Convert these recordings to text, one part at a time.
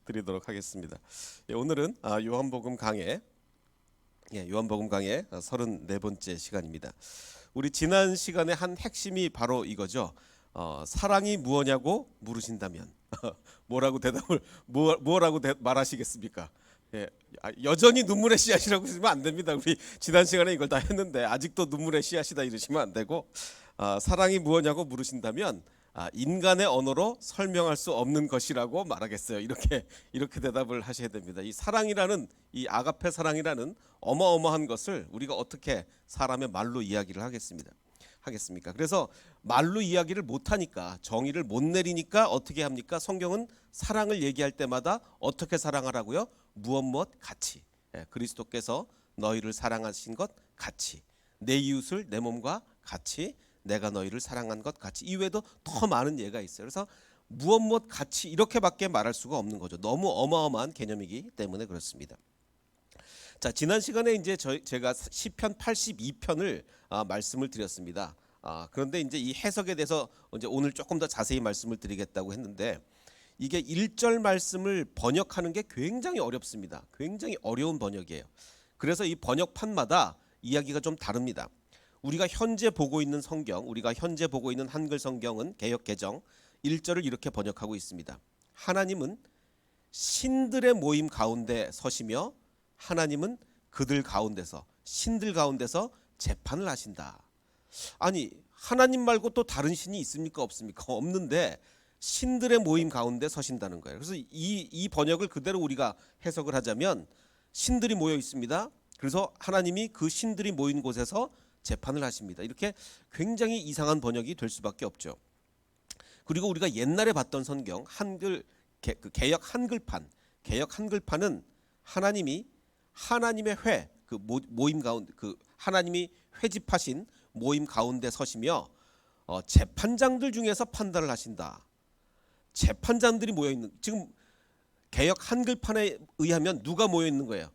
드리도록 하겠습니다. 오늘은 요한복음 강해 요한복음 강해 34번째 시간입니다. 우리 지난 시간에 한 핵심이 바로 이거죠. 사랑이 무엇냐고 물으신다면 뭐라고 말하시겠습니까? 여전히 눈물의 씨앗이라고 하시면 안 됩니다. 우리 지난 시간에 이걸 다 했는데 아직도 눈물의 씨앗이다 이러시면 안 되고, 사랑이 무엇냐고 물으신다면 인간의 언어로 설명할 수 없는 것이라고 말하겠어요. 이렇게 대답을 하셔야 됩니다. 이 사랑이라는, 이 아가페 사랑이라는 어마어마한 것을 우리가 어떻게 사람의 말로 이야기를 하겠습니까? 그래서 말로 이야기를 못하니까, 정의를 못 내리니까 어떻게 합니까? 성경은 사랑을 얘기할 때마다 어떻게 사랑하라고요? 무엇 같이, 그리스도께서 너희를 사랑하신 것 같이, 내 이웃을 내 몸과 같이, 내가 너희를 사랑한 것 같이. 이외에도 더 많은 예가 있어요. 그래서 무엇 같이 이렇게밖에 말할 수가 없는 거죠. 너무 어마어마한 개념이기 때문에 그렇습니다. 자, 지난 시간에 이제 제가 시편 82편을 말씀을 드렸습니다. 그런데 이제 이 해석에 대해서 이제 오늘 조금 더 자세히 말씀을 드리겠다고 했는데, 이게 1절 말씀을 번역하는 게 굉장히 어렵습니다. 굉장히 어려운 번역이에요. 그래서 이 번역판마다 이야기가 좀 다릅니다. 우리가 현재 보고 있는 성경, 우리가 현재 보고 있는 한글 성경은 개역 개정 1절을 이렇게 번역하고 있습니다. 하나님은 신들의 모임 가운데 서시며 하나님은 그들 가운데서, 신들 가운데서 재판을 하신다. 아니, 하나님 말고 또 다른 신이 있습니까? 없습니까? 없는데 신들의 모임 가운데 서신다는 거예요. 그래서 이 번역을 그대로 우리가 해석을 하자면, 신들이 모여 있습니다. 그래서 하나님이 그 신들이 모인 곳에서 재판을 하십니다. 이렇게 굉장히 이상한 번역이 될 수밖에 없죠. 그리고 우리가 옛날에 봤던 성경 개역 한글판은 하나님이 하나님의 모임 가운데, 하나님이 회집하신 모임 가운데 서시며 재판장들 중에서 판단을 하신다. 재판장들이 모여 있는, 지금 개역 한글판에 의하면 누가 모여 있는 거예요?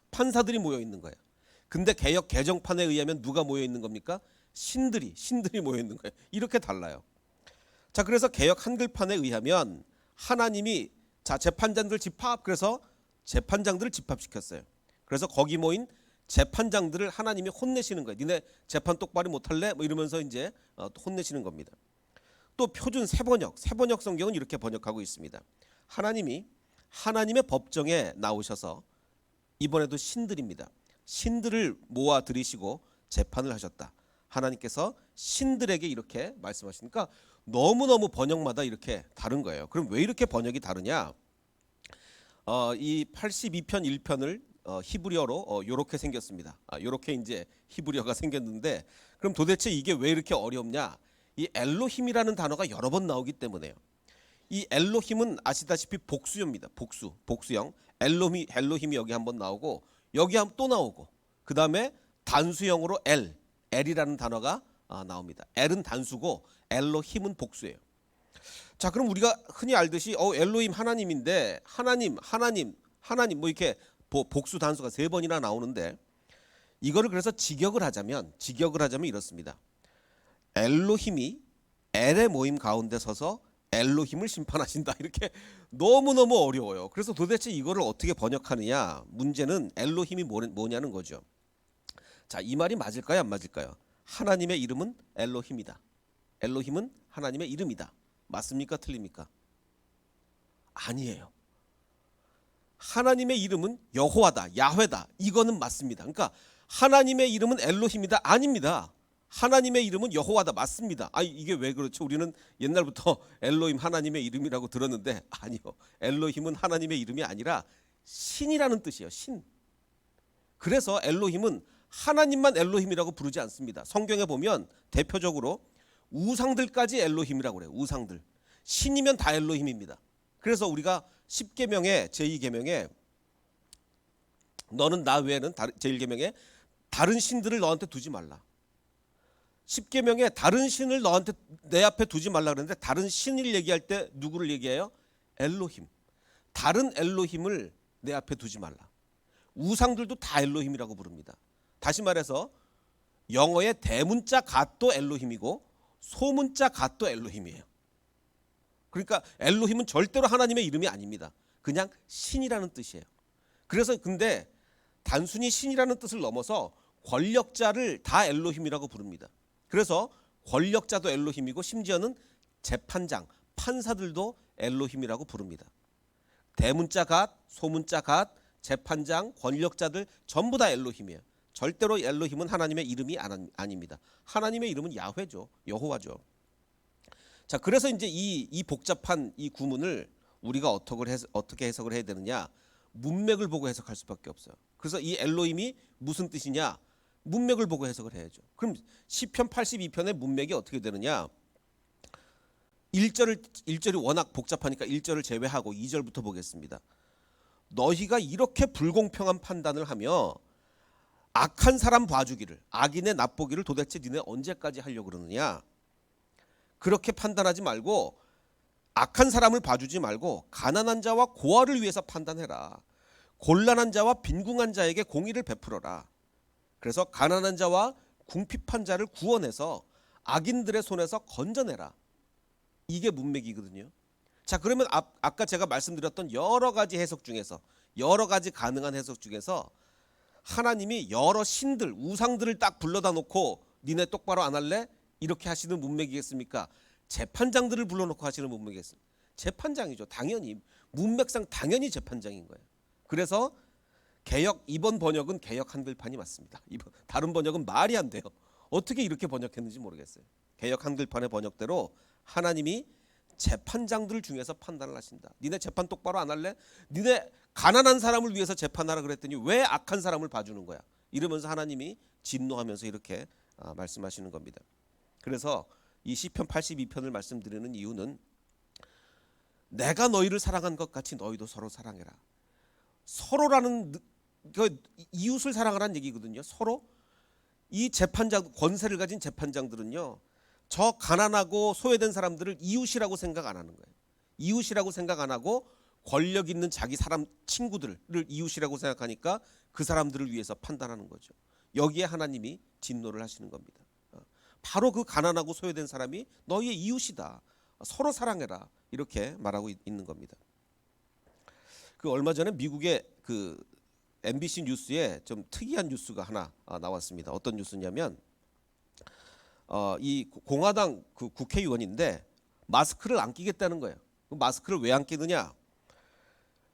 판사들이 모여 있는 거예요. 근데 개역 개정판에 의하면 누가 모여 있는 겁니까? 신들이 모여 있는 거예요. 이렇게 달라요. 자, 그래서 개역 한글판에 의하면 하나님이 재판장들 집합, 그래서 재판장들을 집합시켰어요. 그래서 거기 모인 재판장들을 하나님이 혼내시는 거예요. 니네 재판 똑바로 못할래? 뭐 이러면서 이제 혼내시는 겁니다. 또 표준 새번역 성경은 이렇게 번역하고 있습니다. 하나님이 하나님의 법정에 나오셔서, 이번에도 신들입니다. 신들을 모아 들이시고 재판을 하셨다. 하나님께서 신들에게 이렇게 말씀하시니까 너무너무 번역마다 이렇게 다른 거예요. 그럼 왜 이렇게 번역이 다르냐? 이 82편 1편을 히브리어로 이렇게 생겼습니다. 이렇게 이제 히브리어가 생겼는데, 그럼 도대체 이게 왜 이렇게 어렵냐? 이 엘로힘이라는 단어가 여러 번 나오기 때문에요. 이 엘로힘은 아시다시피 복수형입니다. 복수형. 엘로힘이 여기 한번 나오고, 여기 한번 또 나오고, 그 다음에 단수형으로 엘이라는 단어가 나옵니다. 엘은 단수고 엘로힘은 복수예요. 자, 그럼 우리가 흔히 알듯이 엘로힘 하나님인데, 하나님 뭐 이렇게 복수 단수가 3번이나 나오는데, 이거를 그래서 직역을 하자면 이렇습니다. 엘로힘이 엘의 모임 가운데 서서 엘로힘을 심판하신다. 이렇게 너무너무 어려워요. 그래서 도대체 이거를 어떻게 번역하느냐? 문제는 엘로힘이 뭐냐는 거죠. 자, 이 말이 맞을까요? 안 맞을까요? 하나님의 이름은 엘로힘이다. 엘로힘은 하나님의 이름이다. 맞습니까? 틀립니까? 아니에요. 하나님의 이름은 여호와다, 야훼다. 이거는 맞습니다. 그러니까 하나님의 이름은 엘로힘이다. 아닙니다. 하나님의 이름은 여호와다. 맞습니다. 이게 왜 그렇죠? 우리는 옛날부터 엘로힘 하나님의 이름이라고 들었는데, 아니요. 엘로힘은 하나님의 이름이 아니라 신이라는 뜻이에요. 신. 그래서 엘로힘은 하나님만 엘로힘이라고 부르지 않습니다. 성경에 보면 대표적으로 우상들까지 엘로힘이라고 그래요. 우상들. 신이면 다 엘로힘입니다. 그래서 우리가 10계명에 제2계명에 너는 나 외에는 제1계명에 다른 신들을 너한테 두지 말라. 10계명에 다른 신을 너한테 내 앞에 두지 말라 그러는데, 다른 신을 얘기할 때 누구를 얘기해요? 엘로힘. 다른 엘로힘을 내 앞에 두지 말라. 우상들도 다 엘로힘이라고 부릅니다. 다시 말해서 영어의 대문자 갓도 엘로힘이고 소문자 갓도 엘로힘이에요. 그러니까 엘로힘은 절대로 하나님의 이름이 아닙니다. 그냥 신이라는 뜻이에요. 그래서 근데 단순히 신이라는 뜻을 넘어서 권력자를 다 엘로힘이라고 부릅니다. 그래서 권력자도 엘로힘이고 심지어는 재판장, 판사들도 엘로힘이라고 부릅니다. 대문자 갓, 소문자 갓, 재판장, 권력자들 전부 다 엘로힘이에요. 절대로 엘로힘은 하나님의 이름이 아닙니다. 하나님의 이름은 야훼죠. 여호와죠. 자, 그래서 이제 이 복잡한 이 구문을 우리가 어떻게 해석을 해야 되느냐? 문맥을 보고 해석할 수밖에 없어요. 그래서 이 엘로힘이 무슨 뜻이냐? 문맥을 보고 해석을 해야죠. 그럼 시편 82편의 문맥이 어떻게 되느냐? 1절이 워낙 복잡하니까 1절을 제외하고 2절부터 보겠습니다. 너희가 이렇게 불공평한 판단을 하며 악한 사람 봐주기를, 악인의 납보기를 도대체 니네 언제까지 하려고 그러느냐? 그렇게 판단하지 말고 악한 사람을 봐주지 말고 가난한 자와 고아를 위해서 판단해라. 곤란한 자와 빈궁한 자에게 공의를 베풀어라. 그래서 가난한 자와 궁핍한 자를 구원해서 악인들의 손에서 건져내라. 이게 문맥이거든요. 자, 그러면 아까 제가 말씀드렸던 여러 가지 해석 중에서, 여러 가지 가능한 해석 중에서 하나님이 여러 신들, 우상들을 딱 불러다 놓고 니네 똑바로 안 할래? 이렇게 하시는 문맥이겠습니까? 재판장들을 불러놓고 하시는 문맥이겠습니까? 재판장이죠. 당연히 문맥상 당연히 재판장인 거예요. 그래서 이번 번역은 개역 한글판이 맞습니다. 다른 번역은 말이 안 돼요. 어떻게 이렇게 번역했는지 모르겠어요. 개역 한글판의 번역대로 하나님이 재판장들 중에서 판단을 하신다. 니네 재판 똑바로 안 할래? 니네 가난한 사람을 위해서 재판하라 그랬더니 왜 악한 사람을 봐주는 거야? 이러면서 하나님이 진노하면서 이렇게 말씀하시는 겁니다. 그래서 이 시편 82편을 말씀드리는 이유는 내가 너희를 사랑한 것 같이 너희도 서로 사랑해라. 서로라는 이웃을 사랑하라는 얘기거든요. 서로 이 재판장, 권세를 가진 재판장들은요, 저 가난하고 소외된 사람들을 이웃이라고 생각 안 하는 거예요. 이웃이라고 생각 안 하고 권력 있는 자기 사람 친구들을 이웃이라고 생각하니까 그 사람들을 위해서 판단하는 거죠. 여기에 하나님이 진노를 하시는 겁니다. 바로 그 가난하고 소외된 사람이 너희의 이웃이다. 서로 사랑해라. 이렇게 말하고 있는 겁니다. 그 얼마 전에 미국의 그 MBC 뉴스에 좀 특이한 뉴스가 하나 나왔습니다. 어떤 뉴스냐면 이 공화당 그 국회의원인데 마스크를 안 끼겠다는 거예요. 마스크를 왜 안 끼느냐?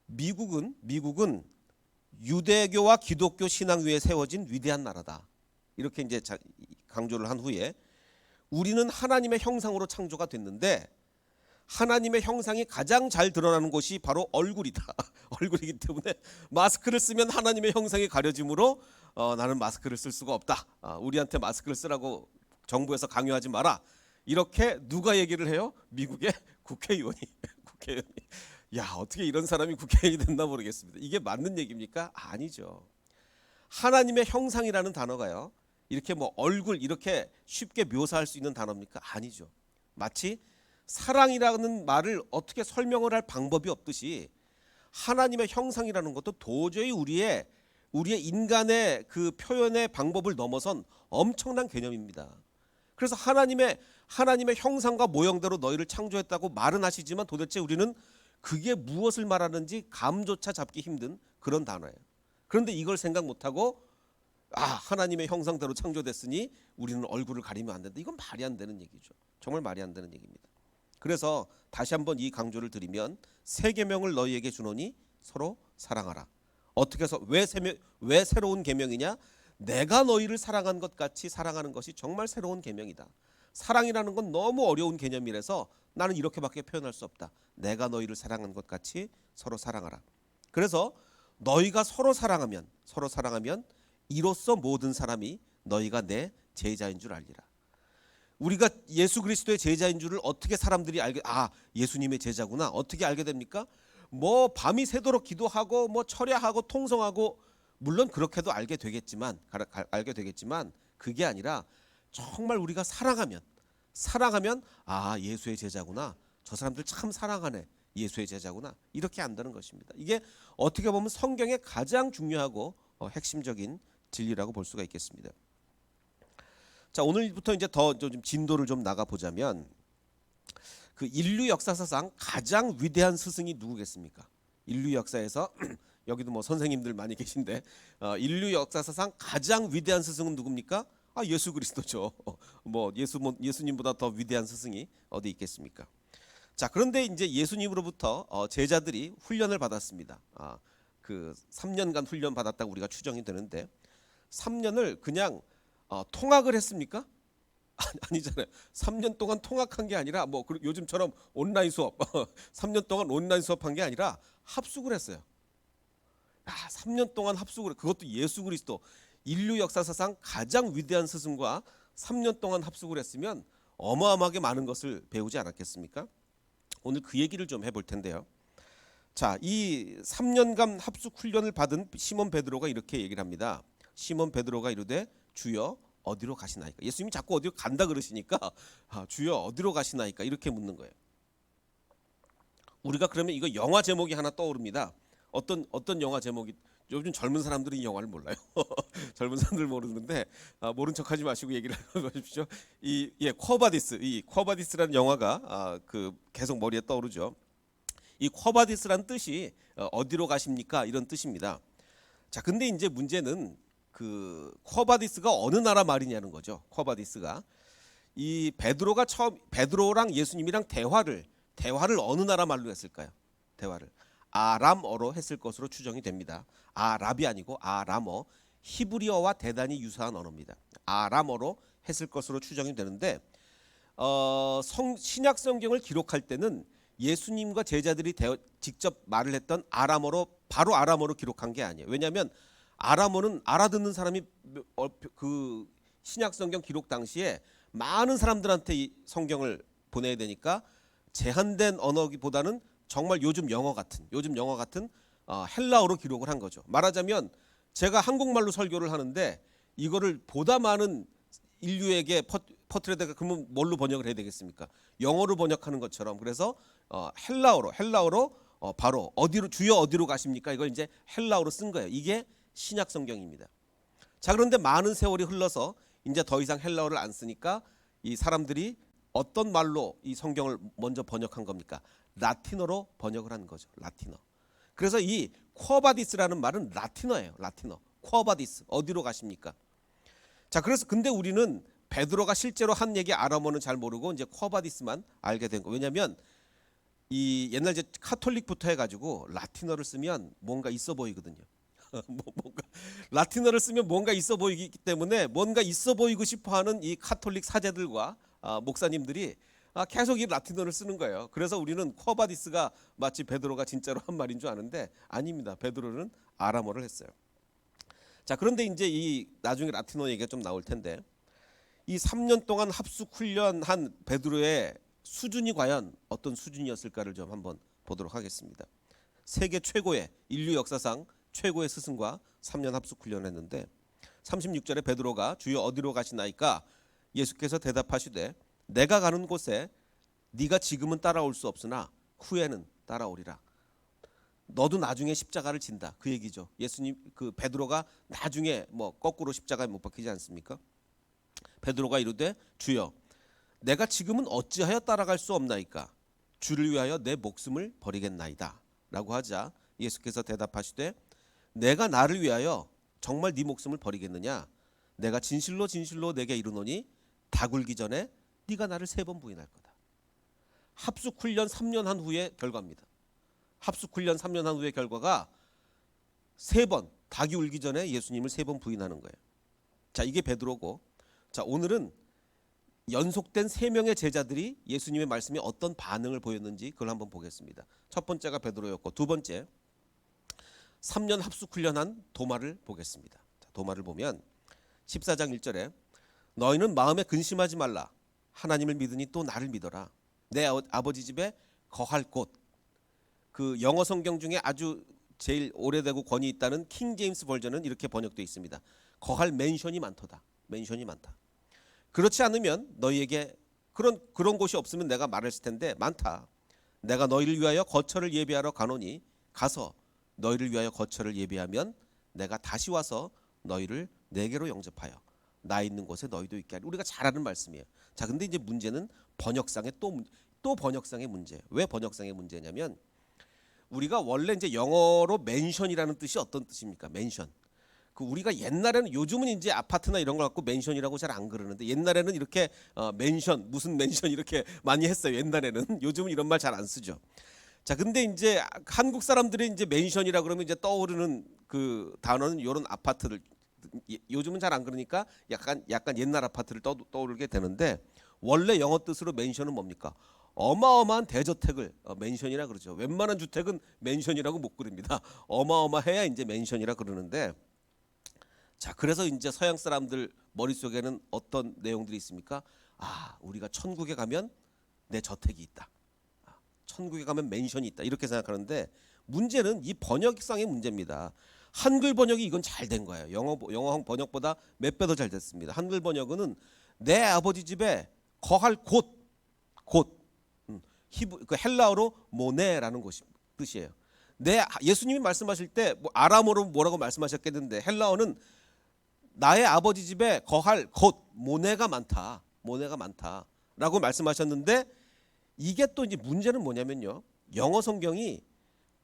미국은 유대교와 기독교 신앙 위에 세워진 위대한 나라다. 이렇게 이제 강조를 한 후에 우리는 하나님의 형상으로 창조가 됐는데 하나님의 형상이 가장 잘 드러나는 곳이 바로 얼굴이다. 얼굴이기 때문에 마스크를 쓰면 하나님의 형상이 가려지므로 나는 마스크를 쓸 수가 없다. 우리한테 마스크를 쓰라고 정부에서 강요하지 마라. 이렇게 누가 얘기를 해요? 미국의 국회의원이. 야, 어떻게 이런 사람이 국회의원이 됐나 모르겠습니다. 이게 맞는 얘기입니까? 아니죠. 하나님의 형상이라는 단어가요, 이렇게 뭐 얼굴 이렇게 쉽게 묘사할 수 있는 단어입니까? 아니죠. 마치 사랑이라는 말을 어떻게 설명을 할 방법이 없듯이 하나님의 형상이라는 것도 도저히 우리의 인간의 그 표현의 방법을 넘어선 엄청난 개념입니다. 그래서 하나님의 형상과 모형대로 너희를 창조했다고 말은 하시지만 도대체 우리는 그게 무엇을 말하는지 감조차 잡기 힘든 그런 단어예요. 그런데 이걸 생각 못하고 하나님의 형상대로 창조됐으니 우리는 얼굴을 가리면 안 된다. 이건 말이 안 되는 얘기죠. 정말 말이 안 되는 얘기입니다. 그래서 다시 한번 이 강조를 드리면 새 계명을 너희에게 주노니 서로 사랑하라. 어떻게 해서 왜 새로운 계명이냐? 내가 너희를 사랑한 것 같이 사랑하는 것이 정말 새로운 계명이다. 사랑이라는 건 너무 어려운 개념이라서 나는 이렇게밖에 표현할 수 없다. 내가 너희를 사랑한 것 같이 서로 사랑하라. 그래서 너희가 서로 사랑하면 이로써 모든 사람이 너희가 내 제자인 줄 알리라. 우리가 예수 그리스도의 제자인 줄을 어떻게 사람들이 예수님의 제자구나 어떻게 알게 됩니까? 뭐 밤이 새도록 기도하고 뭐 철야하고 통성하고 물론 그렇게도 알게 되겠지만 그게 아니라 정말 우리가 사랑하면 예수의 제자구나. 저 사람들 참 사랑하네. 예수의 제자구나. 이렇게 안다는 것입니다. 이게 어떻게 보면 성경의 가장 중요하고 핵심적인 진리라고 볼 수가 있겠습니다. 자, 오늘부터 이제 더 좀 진도를 좀 나가 보자면 그 인류 역사사상 가장 위대한 스승이 누구겠습니까? 인류 역사에서 여기도 뭐 선생님들 많이 계신데 인류 역사사상 가장 위대한 스승은 누굽니까? 예수 그리스도죠. 뭐 예수님보다 더 위대한 스승이 어디 있겠습니까? 자, 그런데 이제 예수님으로부터 제자들이 훈련을 받았습니다. 그 3년간 훈련 받았다고 우리가 추정이 되는데 3년을 그냥 통학을 했습니까? 아니잖아요. 3년 동안 통학한 게 아니라 뭐 요즘처럼 온라인 수업 3년 동안 온라인 수업한 게 아니라 합숙을 했어요. 3년 동안 합숙을, 그것도 예수 그리스도 인류 역사사상 가장 위대한 스승과 3년 동안 합숙을 했으면 어마어마하게 많은 것을 배우지 않았겠습니까? 오늘 그 얘기를 좀 해볼 텐데요. 자, 이 3년간 합숙 훈련을 받은 시몬 베드로가 이렇게 얘기를 합니다. 시몬 베드로가 이르되 주여 어디로 가시나이까? 예수님이 자꾸 어디로 간다 그러시니까 주여 어디로 가시나이까? 이렇게 묻는 거예요. 우리가 그러면 이거 영화 제목이 하나 떠오릅니다. 어떤 영화 제목이, 요즘 젊은 사람들이 이 영화를 몰라요. 젊은 사람들 모르는데 모른 척하지 마시고 얘기를 해보십시오. 쿼바디스, 이 쿼바디스라는 영화가 그 계속 머리에 떠오르죠. 이 쿼바디스란 뜻이 어디로 가십니까? 이런 뜻입니다. 자, 근데 이제 문제는 그 쿼바디스가 어느 나라 말이냐는 거죠. 쿼바디스가 이 베드로랑 예수님이랑 대화를 어느 나라 말로 했을까요? 대화를 아람어로 했을 것으로 추정이 됩니다. 아랍이 아니고 아람어, 히브리어와 대단히 유사한 언어입니다. 아람어로 했을 것으로 추정이 되는데 신약 성경을 기록할 때는 예수님과 제자들이 직접 말을 했던 바로 아람어로 기록한 게 아니에요. 왜냐하면 아람어는 알아듣는 사람이 그 신약 성경 기록 당시에 많은 사람들한테 이 성경을 보내야 되니까 제한된 언어기보다는 정말 요즘 영어 같은 헬라어로 기록을 한 거죠. 말하자면 제가 한국말로 설교를 하는데 이거를 보다 많은 인류에게 퍼뜨려야 되니까 그러면 뭘로 번역을 해야 되겠습니까? 영어로 번역하는 것처럼. 그래서 헬라어로 바로 주여 어디로 가십니까? 이걸 이제 헬라어로 쓴 거예요. 이게 신약 성경입니다. 자, 그런데 많은 세월이 흘러서 이제 더 이상 헬라어를 안 쓰니까 이 사람들이 어떤 말로 이 성경을 먼저 번역한 겁니까? 라틴어로 번역을 한 거죠. 라틴어. 그래서 이 쿼바디스라는 말은 라틴어예요. 라틴어. 쿼바디스. 어디로 가십니까? 자, 그래서 근데 우리는 베드로가 실제로 한 얘기 아람어는 잘 모르고 이제 쿼바디스만 알게 된 거. 왜냐하면 이 옛날 이제 카톨릭부터 해가지고 라틴어를 쓰면 뭔가 있어 보이거든요. 뭔가 라틴어를 쓰면 뭔가 있어 보이기 때문에 뭔가 있어 보이고 싶어하는 이 카톨릭 사제들과 목사님들이 계속 이 라틴어를 쓰는 거예요. 그래서 우리는 쿼바디스가 마치 베드로가 진짜로 한 말인 줄 아는데 아닙니다. 베드로는 아람어를 했어요. 자, 그런데 이제 이 나중에 라틴어 얘기가 좀 나올 텐데 이 3년 동안 합숙 훈련한 베드로의 수준이 과연 어떤 수준이었을까를 좀 한번 보도록 하겠습니다. 세계 최고의 인류 역사상 최고의 스승과 3년 합숙 훈련했는데 36절에 베드로가 주여 어디로 가시나이까? 예수께서 대답하시되 내가 가는 곳에 네가 지금은 따라올 수 없으나 후에는 따라오리라. 너도 나중에 십자가를 진다. 그 얘기죠. 예수님 그 베드로가 나중에 뭐 거꾸로 십자가에 못 박히지 않습니까? 베드로가 이르되 주여 내가 지금은 어찌하여 따라갈 수 없나이까? 주를 위하여 내 목숨을 버리겠나이다. 라고 하자 예수께서 대답하시되 내가 나를 위하여 정말 네 목숨을 버리겠느냐? 내가 진실로 내게 이르노니 다 굴기 전에 네가 나를 3번 부인할 거다. 합숙 훈련 3년 한 후의 결과입니다. 합숙 훈련 3년 한 후의 결과가 3번 닭이 울기 전에 예수님을 3번 부인하는 거예요. 자, 이게 베드로고, 자, 오늘은 연속된 3명의 제자들이 예수님의 말씀에 어떤 반응을 보였는지 그걸 한번 보겠습니다. 첫 번째가 베드로였고 두 번째 3년 합숙 훈련한 도마를 보겠습니다. 자, 도마를 보면 14장 1절에 너희는 마음에 근심하지 말라. 하나님을 믿으니 또 나를 믿어라. 내 아버지 집에 거할 곳. 그 영어 성경 중에 아주 제일 오래되고 권위 있다는 킹 제임스 버전은 이렇게 번역되어 있습니다. 거할 맨션이 많도다. 맨션이 많다. 그렇지 않으면 너희에게 그런 곳이 없으면 내가 말했을 텐데 많다. 내가 너희를 위하여 거처를 예비하러 가노니 가서 너희를 위하여 거처를 예비하면 내가 다시 와서 너희를 내게로 영접하여 나 있는 곳에 너희도 있게 하리. 우리가 잘 아는 말씀이에요. 자, 근데 이제 문제는 번역상에 또 또 번역상의 문제. 왜 번역상의 문제냐면 우리가 원래 이제 영어로 맨션이라는 뜻이 어떤 뜻입니까? 맨션. 그 우리가 옛날에는 요즘은 이제 아파트나 이런 걸 갖고 맨션이라고 잘 안 그러는데 옛날에는 이렇게 맨션 무슨 맨션 이렇게 많이 했어요. 옛날에는 요즘은 이런 말 잘 안 쓰죠. 자, 근데 이제 한국 사람들이 이제 맨션이라 그러면 이제 떠오르는 그 단어는 이런 아파트를 요즘은 잘 안 그러니까 약간 옛날 아파트를 떠오르게 되는데 원래 영어 뜻으로 맨션은 뭡니까? 어마어마한 대저택을 맨션이라 그러죠. 웬만한 주택은 맨션이라고 못 그럽니다. 어마어마해야 이제 맨션이라 그러는데 자, 그래서 이제 서양 사람들 머릿속에는 어떤 내용들이 있습니까? 아, 우리가 천국에 가면 내 저택이 있다. 천국에 가면 맨션이 있다. 이렇게 생각하는데 문제는 이 번역상의 문제입니다. 한글 번역이 이건 잘 된 거예요. 영어 번역보다 몇 배 더 잘 됐습니다. 한글 번역은 내 아버지 집에 거할 곳 그 헬라어로 모네라는 것이 뜻이에요. 예수님이 말씀하실 때 뭐 아람어로 뭐라고 말씀하셨겠는데 헬라어는 나의 아버지 집에 거할 곳 모네가 많다라고 말씀하셨는데 이게 또 이제 문제는 뭐냐면요. 영어 성경이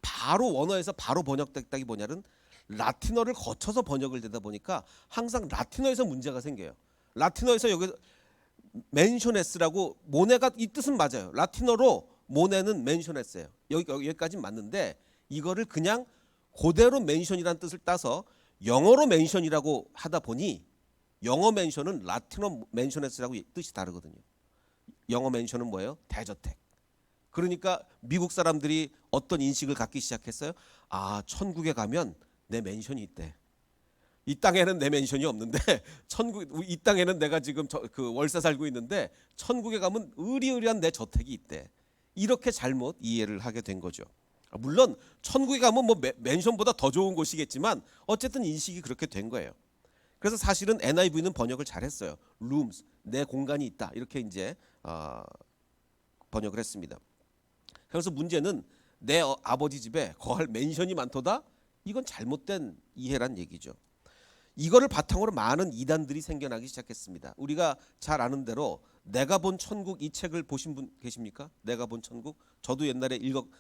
바로 원어에서 바로 번역됐다기보다는 라틴어를 거쳐서 번역을 되다 보니까 항상 라틴어에서 문제가 생겨요. 라틴어에서 여기 맨쇼네스라고 모네가 이 뜻은 맞아요. 라틴어로 모네는 맨쇼네스예요. 여기까지는 맞는데 이거를 그냥 그대로 맨션이라는 뜻을 따서 영어로 맨션이라고 하다 보니 영어 맨션은 라틴어 맨쇼네스라고 뜻이 다르거든요. 영어 맨션은 뭐예요? 대저택. 그러니까 미국 사람들이 어떤 인식을 갖기 시작했어요? 아, 천국에 가면 내 맨션이 있대. 이 땅에는 내 맨션이 없는데 이 땅에는 내가 지금 그 월세 살고 있는데 천국에 가면 의리의리한 내 저택이 있대. 이렇게 잘못 이해를 하게 된 거죠. 물론 천국에 가면 뭐 맨션보다 더 좋은 곳이겠지만 어쨌든 인식이 그렇게 된 거예요. 그래서 사실은 NIV는 번역을 잘했어요. rooms, 내 공간이 있다. 이렇게 이제 번역을 했습니다. 그래서 문제는 내 아버지 집에 거할 맨션이 많도다. 이건 잘못된 이해란 얘기죠. 이거를 바탕으로 많은 이단들이 생겨나기 시작했습니다. 우리가 잘 아는 대로 내가 본 천국 이 책을 보신 분 계십니까? 내가 본 천국. 저도 옛날에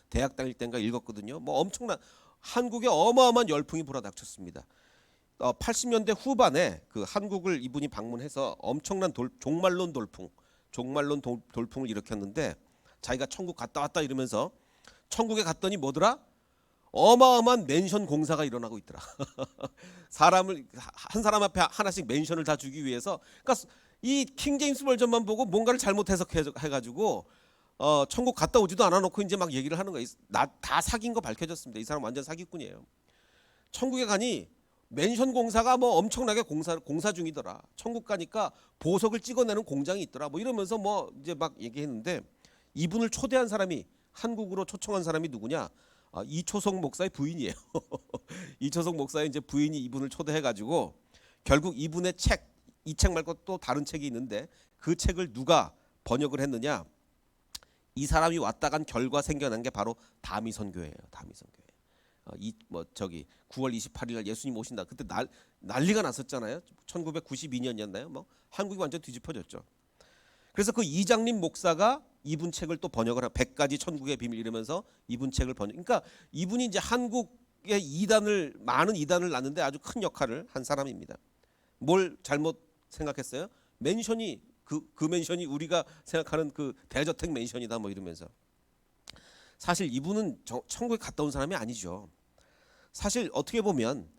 대학 다닐 때인가 읽었거든요. 뭐 엄청난 한국에 어마어마한 열풍이 불어닥쳤습니다. 80년대 후반에 그 한국을 이분이 방문해서 엄청난 종말론 돌풍을 일으켰는데 자기가 천국 갔다 왔다 이러면서 천국에 갔더니 뭐더라? 어마어마한 맨션 공사가 일어나고 있더라. 한 사람 앞에 하나씩 맨션을 다 주기 위해서 그러니까 이 킹제임스 버전만 보고 뭔가를 잘못 해석해가지고 천국 갔다 오지도 않아 놓고 이제 막 얘기를 하는 거예요. 다 사귄 거 밝혀졌습니다. 이 사람 완전 사기꾼이에요. 천국에 가니 맨션 공사가 뭐 엄청나게 공사 중이더라. 천국 가니까 보석을 찍어내는 공장이 있더라. 뭐 이러면서 뭐 이제 막 얘기했는데 이분을 초대한 사람이 한국으로 초청한 사람이 누구냐? 이초석 목사의 부인이에요. 이초석 목사의 이제 부인이 이분을 초대해가지고 결국 이분의 이 책 말고 또 다른 책이 있는데 그 책을 누가 번역을 했느냐? 이 사람이 왔다 간 결과 생겨난 게 바로 다미선교예요. 다미선교회. 9월 28일 날 예수님 오신다. 그때 난리가 났었잖아요. 1992년이었나요? 뭐 한국이 완전 뒤집어졌죠. 그래서 그 이장림 목사가 이분 책을 또 번역을 100가지 천국의 비밀 이러면서 이분 책을 번역. 그러니까 이분이 이제 한국의 많은 이단을 낳는데 아주 큰 역할을 한 사람입니다. 뭘 잘못 생각했어요? 맨션이 그 맨션이 우리가 생각하는 그 대저택 맨션이다 뭐 이러면서. 사실 이분은 천국에 갔다 온 사람이 아니죠. 사실 어떻게 보면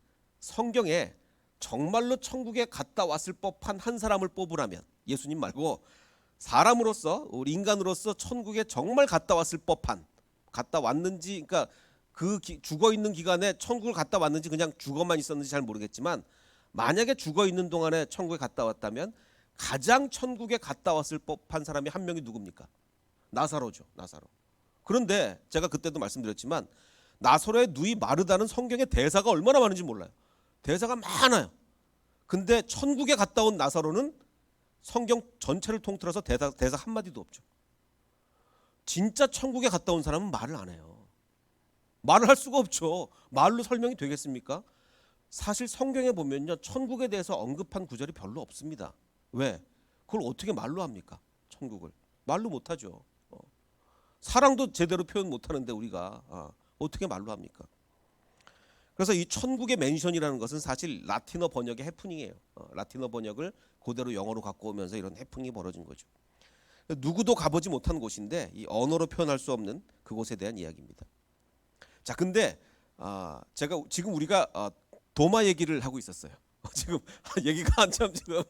성경에 정말로 천국에 갔다 왔을 법한 한 사람을 뽑으라면 예수님 말고 사람으로서 우리 인간으로서 천국에 정말 갔다 왔을 법한 갔다 왔는지 그러니까 죽어 있는 기간에 천국을 갔다 왔는지 그냥 죽어만 있었는지 잘 모르겠지만 만약에 죽어 있는 동안에 천국에 갔다 왔다면 가장 천국에 갔다 왔을 법한 사람이 한 명이 누굽니까? 나사로죠. 나사로. 그런데 제가 그때도 말씀드렸지만 나사로의 누이 마르다는 성경에 대사가 얼마나 많은지 몰라요. 대사가 많아요. 근데 천국에 갔다 온 나사로는 성경 전체를 통틀어서 대사 한마디도 없죠. 진짜 천국에 갔다 온 사람은 말을 안 해요. 말을 할 수가 없죠. 말로 설명이 되겠습니까? 사실 성경에 보면요. 천국에 대해서 언급한 구절이 별로 없습니다. 왜? 그걸 어떻게 말로 합니까? 천국을. 말로 못하죠. 사랑도 제대로 표현 못하는데 우리가 어떻게 말로 합니까? 그래서 이 천국의 맨션이라는 것은 사실 라틴어 번역의 해프닝이에요. 라틴어 번역을 그대로 영어로 갖고 오면서 이런 해프닝이 벌어진 거죠. 누구도 가보지 못한 곳인데 이 언어로 표현할 수 없는 그곳에 대한 이야기입니다. 자, 근데 제가 지금 우리가 도마 얘기를 하고 있었어요. 지금 얘기가 한참 지금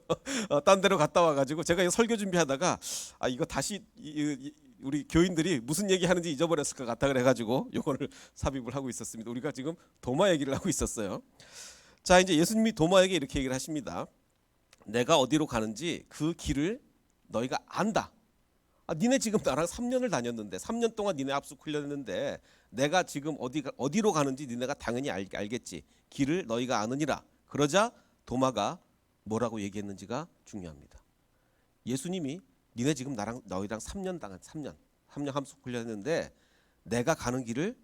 딴 데로 갔다 와가지고 제가 설교 준비하다가 이거 다시 우리 교인들이 무슨 얘기 하는지 잊어버렸을 것 같다 그래가지고 요거를 삽입을 하고 있었습니다. 우리가 지금 도마 얘기를 하고 있었어요. 자, 이제 예수님이 도마에게 이렇게 얘기를 하십니다. 내가 어디로 가는지 그 길을 너희가 안다. 니네 지금 나랑 3년을 다녔는데 3년 동안 니네 합숙 훈련했는데 내가 지금 어디로 가는지 니네가 당연히 알겠지. 길을 너희가 아느니라. 그러자 도마가 뭐라고 얘기했는지가 중요합니다. 예수님이 니네 지금 너희랑 3년 합숙 훈련했는데 내가 가는 길을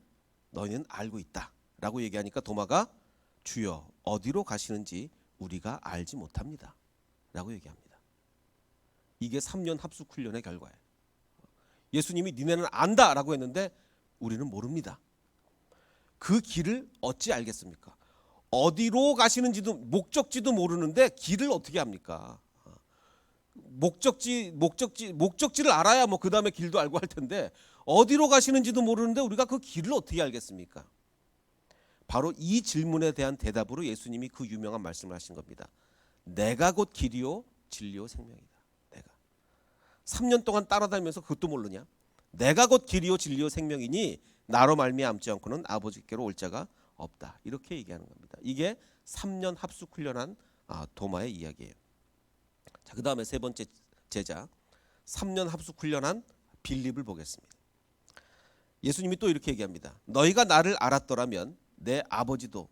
너희는 알고 있다라고 얘기하니까 도마가 주여 어디로 가시는지 우리가 알지 못합니다. 라고 얘기합니다. 이게 3년 합숙 훈련의 결과예요. 예수님이 니네는 안다라고 했는데 우리는 모릅니다. 그 길을 어찌 알겠습니까? 어디로 가시는지도 목적지도 모르는데 길을 어떻게 합니까? 목적지를 알아야 뭐 그 다음에 길도 알고 할 텐데 어디로 가시는지도 모르는데 우리가 그 길을 어떻게 알겠습니까? 바로 이 질문에 대한 대답으로 예수님이 그 유명한 말씀을 하신 겁니다. 내가 곧 길이요 진리요 생명이다. 내가 3년 동안 따라다니면서 그것도 모르냐? 내가 곧 길이요 진리요 생명이니 나로 말미암지 않고는 아버지께로 올 자가 없다. 이렇게 얘기하는 겁니다. 이게 3년 합숙 훈련한 도마의 이야기예요. 자, 그 다음에 세 번째 제자 3년 합숙 훈련한 빌립을 보겠습니다. 예수님이 또 이렇게 얘기합니다. 너희가 나를 알았더라면 내 아버지도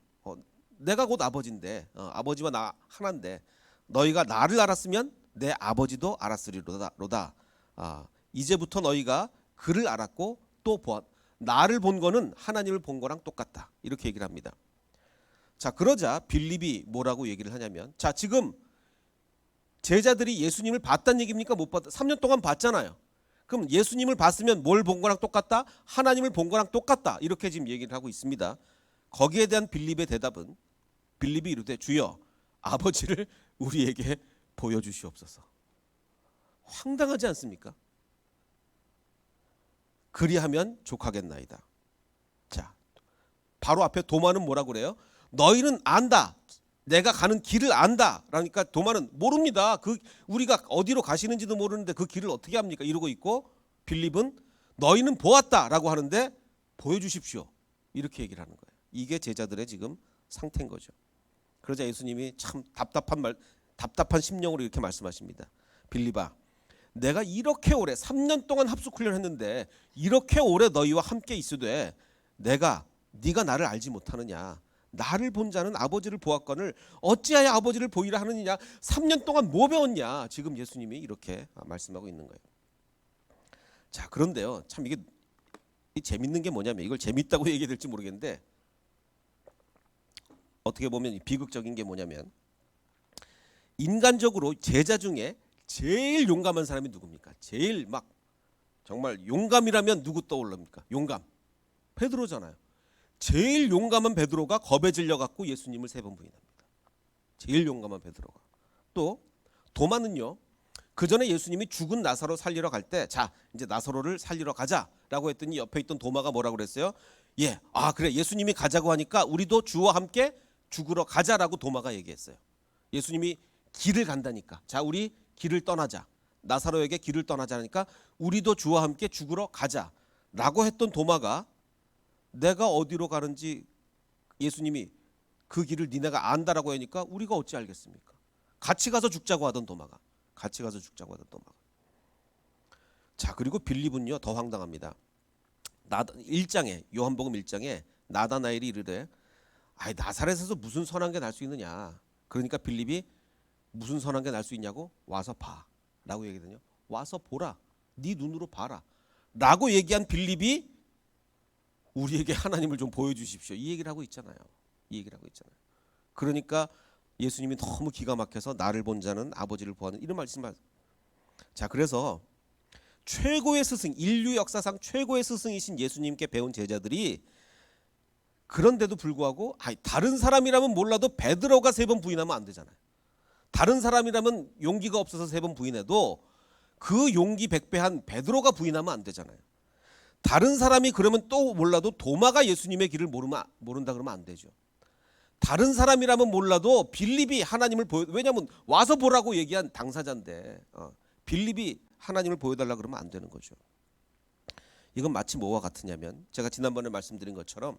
내가 곧 아버지인데 아버지와 나 하나인데 너희가 나를 알았으면 내 아버지도 알았으리로다. 이제부터 너희가 그를 알았고 또 나를 본 거는 하나님을 본 거랑 똑같다. 이렇게 얘기를 합니다. 자, 그러자 빌립이 뭐라고 얘기를 하냐면 자, 지금 제자들이 예수님을 봤다는 얘기입니까? 못 봤다. 3년 동안 봤잖아요. 그럼 예수님을 봤으면 뭘 본 거랑 똑같다? 하나님을 본 거랑 똑같다. 이렇게 지금 얘기를 하고 있습니다. 거기에 대한 빌립의 대답은 빌립이 이르되 주여 아버지를 우리에게 보여주시옵소서. 황당하지 않습니까? 그리하면 족하겠나이다. 자, 바로 앞에 도마는 뭐라고 그래요? 너희는 안다. 내가 가는 길을 안다. 그러니까 도마는 모릅니다. 우리가 어디로 가시는지도 모르는데 그 길을 어떻게 합니까? 이러고 있고 빌립은 너희는 보았다라고 하는데 보여주십시오. 이렇게 얘기를 하는 거예요. 이게 제자들의 지금 상태인 거죠. 그러자 예수님이 참 답답한 심령으로 이렇게 말씀하십니다. 빌립아, 내가 이렇게 오래 3년 동안 합숙 훈련했는데 이렇게 오래 너희와 함께 있으되 네가 나를 알지 못하느냐? 나를 본 자는 아버지를 보았거늘 어찌하여 아버지를 보이라 하느냐? 3년 동안 뭐 배웠냐? 지금 예수님이 이렇게 말씀하고 있는 거예요. 자, 그런데요, 참 이게 재밌는 게 뭐냐면 이걸 재밌다고 얘기될지 모르겠는데 어떻게 보면 비극적인 게 뭐냐면 인간적으로 제자 중에 제일 용감한 사람이 누굽니까? 제일 막 정말 용감이라면 누구 떠올릅니까? 용감 베드로잖아요. 제일 용감한 베드로가 겁에 질려 갖고 예수님을 3번 부인합니다. 제일 용감한 베드로가. 또 도마는요. 그 전에 예수님이 죽은 나사로 살리러 갈 때 자, 이제 나사로를 살리러 가자라고 했더니 옆에 있던 도마가 뭐라고 그랬어요? 예, 그래 예수님이 가자고 하니까 우리도 주와 함께 죽으러 가자라고 도마가 얘기했어요. 예수님이 길을 간다니까. 자, 우리 길을 떠나자. 나사로에게 길을 떠나자니까 우리도 주와 함께 죽으러 가자라고 했던 도마가 내가 어디로 가는지 예수님이 그 길을 니네가 안다라고 하니까 우리가 어찌 알겠습니까? 같이 가서 죽자고 하던 도마가. 자, 그리고 빌립은요 더 황당합니다. 요한복음 1장에 나다나엘이 이르되 나사렛에서 무슨 선한 게 날 수 있느냐. 그러니까 빌립이 무슨 선한 게 날 수 있냐고 와서 봐라고 얘기하거든요. 와서 보라. 네 눈으로 봐라. 라고 얘기한 빌립이 우리에게 하나님을 좀 보여주십시오. 이 얘기를 하고 있잖아요. 그러니까 예수님이 너무 기가 막혀서 나를 본 자는 아버지를 보아는 이런 말씀을. 자, 그래서 최고의 스승, 인류 역사상 최고의 스승이신 예수님께 배운 제자들이 그런데도 불구하고 다른 사람이라면 몰라도 베드로가 3번 부인하면 안 되잖아요. 다른 사람이라면 용기가 없어서 3번 부인해도 그 용기 100배한 베드로가 부인하면 안 되잖아요. 다른 사람이 그러면 또 몰라도 도마가 예수님의 길을 모른다 그러면 안 되죠. 다른 사람이라면 몰라도 빌립이 하나님을 왜냐하면 와서 보라고 얘기한 당사자인데 빌립이 하나님을 보여달라 그러면 안 되는 거죠. 이건 마치 뭐와 같으냐면 제가 지난번에 말씀드린 것처럼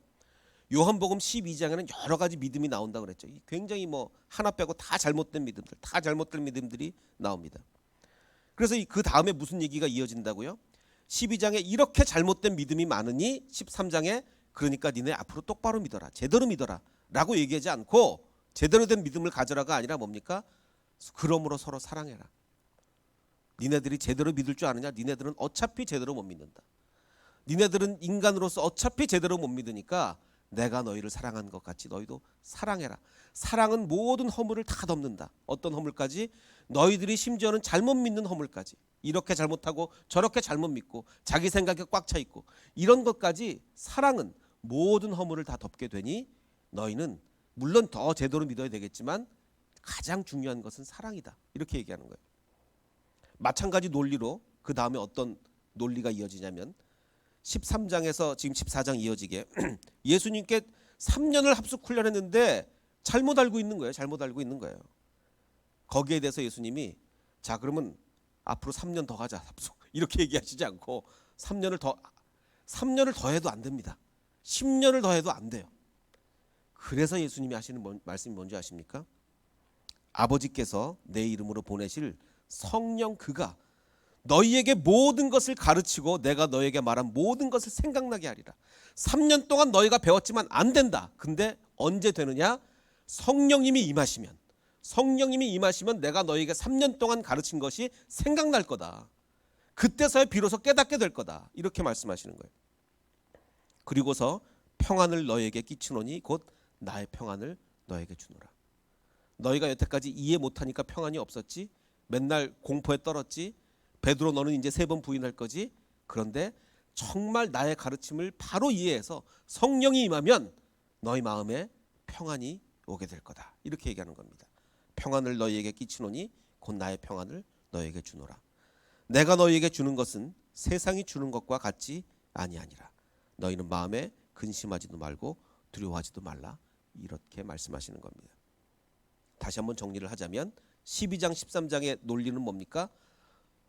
요한복음 12장에는 여러 가지 믿음이 나온다 그랬죠. 굉장히 하나 빼고 다 잘못된 믿음들, 다 잘못된 믿음들이 나옵니다. 그래서 그 다음에 무슨 얘기가 이어진다고요? 12장에 이렇게 잘못된 믿음이 많으니 13장에 그러니까 니네 앞으로 똑바로 믿어라, 제대로 믿어라 라고 얘기하지 않고 제대로 된 믿음을 가져라가 아니라 뭡니까? 그러므로 서로 사랑해라. 니네들이 제대로 믿을 줄 아느냐? 니네들은 어차피 제대로 못 믿는다. 니네들은 인간으로서 어차피 제대로 못 믿으니까 내가 너희를 사랑한 것 같이 너희도 사랑해라. 사랑은 모든 허물을 다 덮는다. 어떤 허물까지? 너희들이 심지어는 잘못 믿는 허물까지. 이렇게 잘못하고 저렇게 잘못 믿고 자기 생각에 꽉 차 있고 이런 것까지 사랑은 모든 허물을 다 덮게 되니 너희는 물론 더 제대로 믿어야 되겠지만 가장 중요한 것은 사랑이다. 이렇게 얘기하는 거예요. 마찬가지 논리로 그 다음에 어떤 논리가 이어지냐면 13장에서 지금 14장 이어지게 예수님께 3년을 합숙 훈련했는데 잘못 알고 있는 거예요. 잘못 알고 있는 거예요. 거기에 대해서 예수님이 자 그러면 앞으로 3년 더 가자 합숙 이렇게 얘기하시지 않고 3년을 더 해도 안 됩니다. 10년을 더 해도 안 돼요. 그래서 예수님이 하시는 말씀이 뭔지 아십니까? 아버지께서 내 이름으로 보내실 성령 그가 너희에게 모든 것을 가르치고 내가 너희에게 말한 모든 것을 생각나게 하리라. 3년 동안 너희가 배웠지만 안 된다. 근데 언제 되느냐? 성령님이 임하시면 내가 너희에게 3년 동안 가르친 것이 생각날 거다. 그때서야 비로소 깨닫게 될 거다. 이렇게 말씀하시는 거예요. 그리고서 평안을 너희에게 끼치노니 곧 나의 평안을 너희에게 주노라. 너희가 여태까지 이해 못하니까 평안이 없었지. 맨날 공포에 떨었지. 베드로 너는 이제 3번 부인할 거지. 그런데 정말 나의 가르침을 바로 이해해서 성령이 임하면 너희 마음에 평안이 오게 될 거다. 이렇게 얘기하는 겁니다. 평안을 너희에게 끼치노니 곧 나의 평안을 너희에게 주노라. 내가 너희에게 주는 것은 세상이 주는 것과 같지 아니하니라. 너희는 마음에 근심하지도 말고 두려워하지도 말라. 이렇게 말씀하시는 겁니다. 다시 한번 정리를 하자면 12장 13장의 논리는 뭡니까?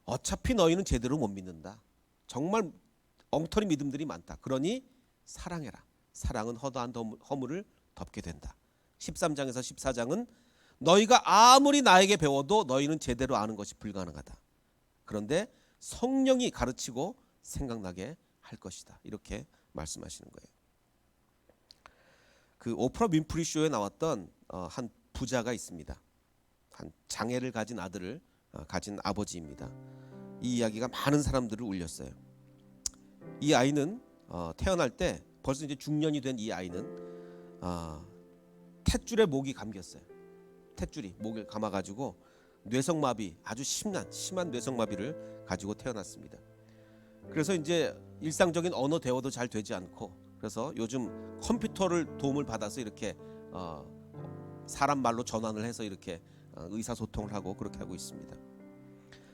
어차피 너희는 제대로 못 믿는다. 정말 엉터리 믿음들이 많다. 그러니 사랑해라. 사랑은 허다한 허물을 덮게 된다. 13장에서 14장은 너희가 아무리 나에게 배워도 너희는 제대로 아는 것이 불가능하다. 그런데 성령이 가르치고 생각나게 할 것이다. 이렇게 말씀하시는 거예요. 그 오프라 윈프리 쇼에 나왔던 한 부자가 있습니다. 한 장애를 가진 아들을 가진 아버지입니다. 이 이야기가 많은 사람들을 울렸어요. 이 아이는 태어날 때 벌써 이제 중년이 된 이 아이는 탯줄에 목이 감겼어요. 탯줄이 목을 감아가지고 뇌성마비, 아주 심한 뇌성마비를 가지고 태어났습니다. 그래서 이제 일상적인 언어 대화도 잘 되지 않고 그래서 요즘 컴퓨터를 도움을 받아서 이렇게 사람 말로 전환을 해서 이렇게 의사소통을 하고 그렇게 하고 있습니다.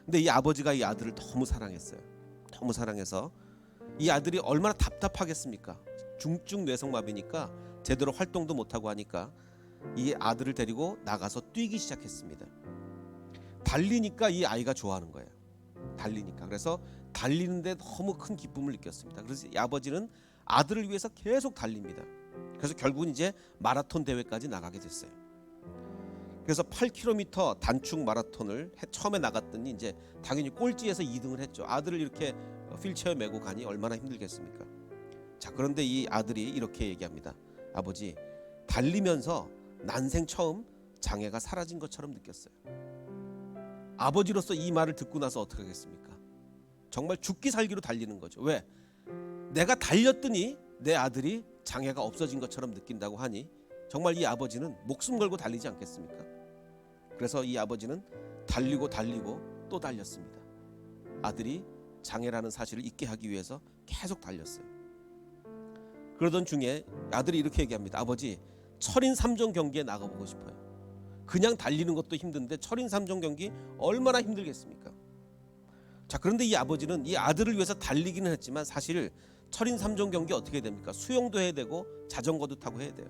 근데 이 아버지가 이 아들을 너무 사랑했어요. 너무 사랑해서 이 아들이 얼마나 답답하겠습니까? 중증 뇌성마비니까 제대로 활동도 못하고 하니까 이 아들을 데리고 나가서 뛰기 시작했습니다. 달리니까 이 아이가 좋아하는 거예요. 달리니까. 그래서 달리는데 너무 큰 기쁨을 느꼈습니다. 그래서 이 아버지는 아들을 위해서 계속 달립니다. 그래서 결국은 이제 마라톤 대회까지 나가게 됐어요. 그래서 8km 단축 마라톤을 처음에 나갔더니 이제 당연히 꼴찌에서 2등을 했죠. 아들을 이렇게 휠체어 메고 가니 얼마나 힘들겠습니까? 자, 그런데 이 아들이 이렇게 얘기합니다. 아버지, 달리면서 난생 처음 장애가 사라진 것처럼 느꼈어요. 아버지로서 이 말을 듣고 나서 어떻게 하겠습니까? 정말 죽기 살기로 달리는 거죠. 왜? 내가 달렸더니 내 아들이 장애가 없어진 것처럼 느낀다고 하니 정말 이 아버지는 목숨 걸고 달리지 않겠습니까? 그래서 이 아버지는 달리고 또 달렸습니다. 아들이 장애라는 사실을 잊게 하기 위해서 계속 달렸어요. 그러던 중에 아들이 이렇게 얘기합니다. 아버지, 철인 3종 경기에 나가보고 싶어요. 그냥 달리는 것도 힘든데 철인 3종 경기 얼마나 힘들겠습니까? 자, 그런데 이 아버지는 이 아들을 위해서 달리기는 했지만 사실 철인 3종 경기 어떻게 됩니까? 수영도 해야 되고 자전거도 타고 해야 돼요.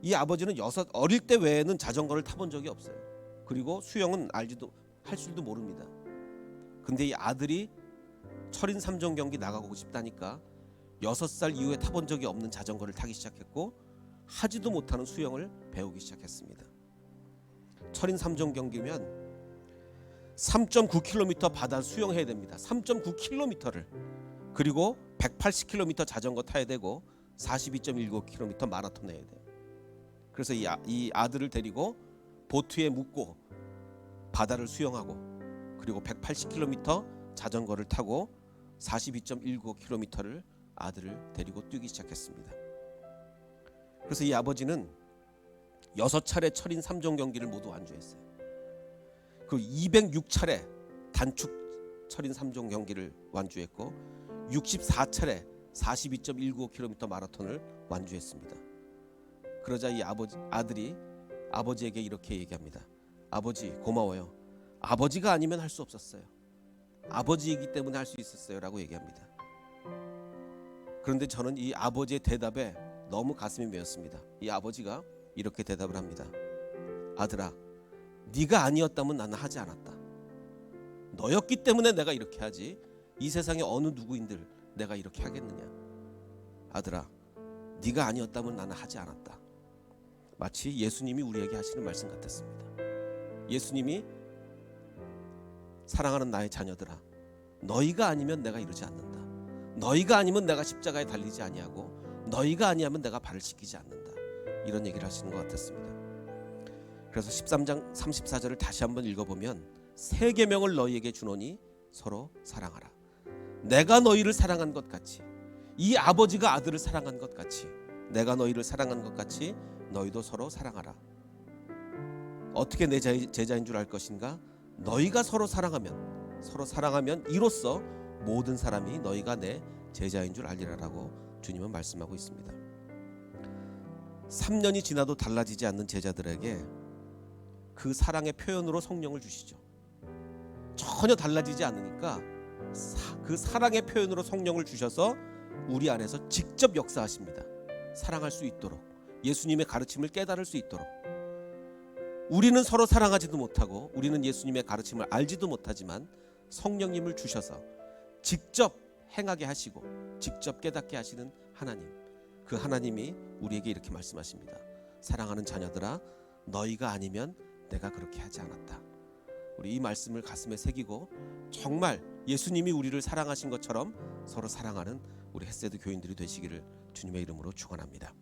이 아버지는 어릴 때 외에는 자전거를 타본 적이 없어요. 그리고 수영은 할 줄도 모릅니다. 근데 이 아들이 철인 3종 경기 나가고 싶다니까 6살 이후에 타본 적이 없는 자전거를 타기 시작했고 하지도 못하는 수영을 배우기 시작했습니다. 철인 3종 경기면 3.9km 바다를 수영해야 됩니다. 3.9km를. 그리고 180km 자전거 타야 되고 42.19km 마라톤 해야 돼요. 그래서 이 아들을 데리고 보트에 묻고 바다를 수영하고 그리고 180km 자전거를 타고 42.19km를 아들을 데리고 뛰기 시작했습니다. 그래서 이 아버지는 6차례 철인 3종 경기를 모두 완주했어요. 그 206차례 단축 철인 3종 경기를 완주했고 64차례 42.19km 마라톤을 완주했습니다. 그러자 이 아들이 아버지에게 이렇게 얘기합니다. 아버지, 고마워요. 아버지가 아니면 할 수 없었어요. 아버지이기 때문에 할 수 있었어요 라고 얘기합니다. 그런데 저는 이 아버지의 대답에 너무 가슴이 메었습니다. 이 아버지가 이렇게 대답을 합니다. 아들아, 네가 아니었다면 나는 하지 않았다. 너였기 때문에 내가 이렇게 하지. 이 세상에 어느 누구인들 내가 이렇게 하겠느냐. 아들아, 네가 아니었다면 나는 하지 않았다. 마치 예수님이 우리에게 하시는 말씀 같았습니다. 예수님이 사랑하는 나의 자녀들아, 너희가 아니면 내가 이러지 않는다. 너희가 아니면 내가 십자가에 달리지 아니하고 너희가 아니하면 내가 발을 씻기지 않는다. 이런 얘기를 하시는 것 같았습니다. 그래서 13장 34절을 다시 한번 읽어보면 새 계명을 너희에게 주노니 서로 사랑하라. 내가 너희를 사랑한 것 같이, 이 아버지가 아들을 사랑한 것 같이, 내가 너희를 사랑한 것 같이 너희도 서로 사랑하라. 어떻게 내 제자인 줄 알 것인가? 너희가 서로 사랑하면 이로써 모든 사람이 너희가 내 제자인 줄 알리라라고 주님은 말씀하고 있습니다. 3년이 지나도 달라지지 않는 제자들에게 그 사랑의 표현으로 성령을 주시죠. 전혀 달라지지 않으니까 그 사랑의 표현으로 성령을 주셔서 우리 안에서 직접 역사하십니다. 사랑할 수 있도록, 예수님의 가르침을 깨달을 수 있도록. 우리는 서로 사랑하지도 못하고 우리는 예수님의 가르침을 알지도 못하지만 성령님을 주셔서 직접 행하게 하시고 직접 깨닫게 하시는 하나님, 그 하나님이 우리에게 이렇게 말씀하십니다. 사랑하는 자녀들아, 너희가 아니면 내가 그렇게 하지 않았다. 우리 이 말씀을 가슴에 새기고 정말 예수님이 우리를 사랑하신 것처럼 서로 사랑하는 우리 헷세드 교인들이 되시기를 주님의 이름으로 축원합니다.